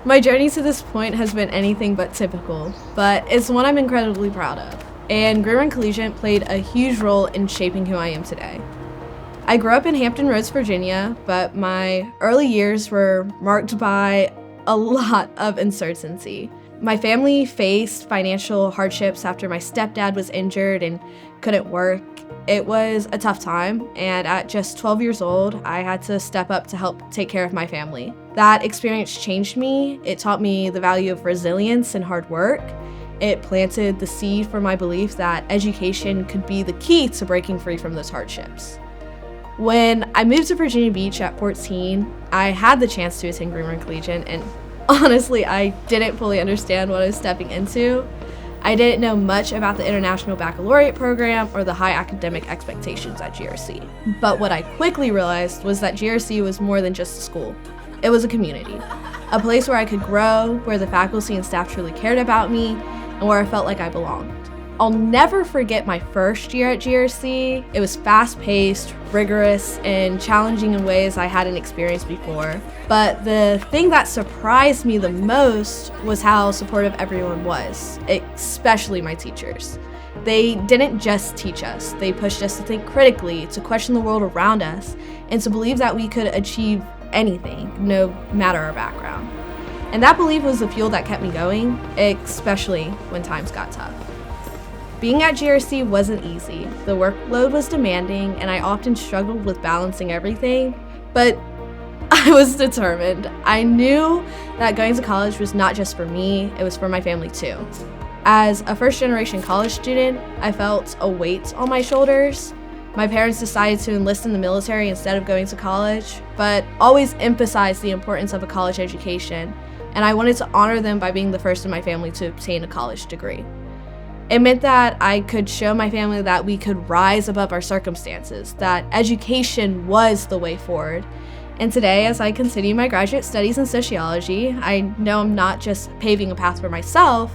My journey to this point has been anything but typical, but it's one I'm incredibly proud of. And Collegiate played a huge role in shaping who I am today. I grew up in Hampton Roads, Virginia, but my early years were marked by a lot of uncertainty. My family faced financial hardships after my stepdad was injured and couldn't work. It was a tough time, and at just 12 years old, I had to step up to help take care of my family. That experience changed me. It taught me the value of resilience and hard work. It planted the seed for my belief that education could be the key to breaking free from those hardships. When I moved to Virginia Beach at 14, I had the chance to attend Collegiate, and honestly, I didn't fully understand what I was stepping into. I didn't know much about the International Baccalaureate program or the high academic expectations at GRC. But what I quickly realized was that GRC was more than just a school. It was a community, a place where I could grow, where the faculty and staff truly cared about me, and where I felt like I belonged. I'll never forget my first year at GRC. It was fast-paced, rigorous, and challenging in ways I hadn't experienced before. But the thing that surprised me the most was how supportive everyone was, especially my teachers. They didn't just teach us, they pushed us to think critically, to question the world around us, and to believe that we could achieve anything, no matter our background. And that belief was the fuel that kept me going, especially when times got tough. Being at GRC wasn't easy. The workload was demanding, and I often struggled with balancing everything, but I was determined. I knew that going to college was not just for me, it was for my family too. As a first-generation college student, I felt a weight on my shoulders. My parents decided to enlist in the military instead of going to college, but always emphasized the importance of a college education, and I wanted to honor them by being the first in my family to obtain a college degree. It meant that I could show my family that we could rise above our circumstances, that education was the way forward. And today, as I continue my graduate studies in sociology, I know I'm not just paving a path for myself,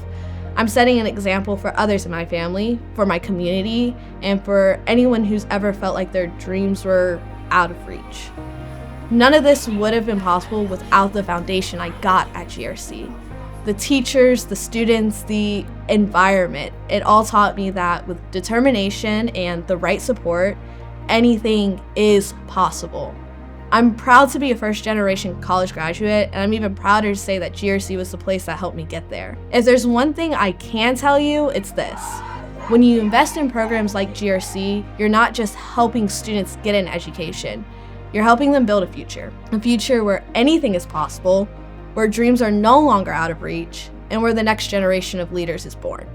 I'm setting an example for others in my family, for my community, and for anyone who's ever felt like their dreams were out of reach. None of this would have been possible without the foundation I got at GRC. The teachers, the students, the environment, it all taught me that with determination and the right support, anything is possible. I'm proud to be a first-generation college graduate, and I'm even prouder to say that GRC was the place that helped me get there. If there's one thing I can tell you, it's this. When you invest in programs like GRC, you're not just helping students get an education, you're helping them build a future where anything is possible, where dreams are no longer out of reach, and where the next generation of leaders is born.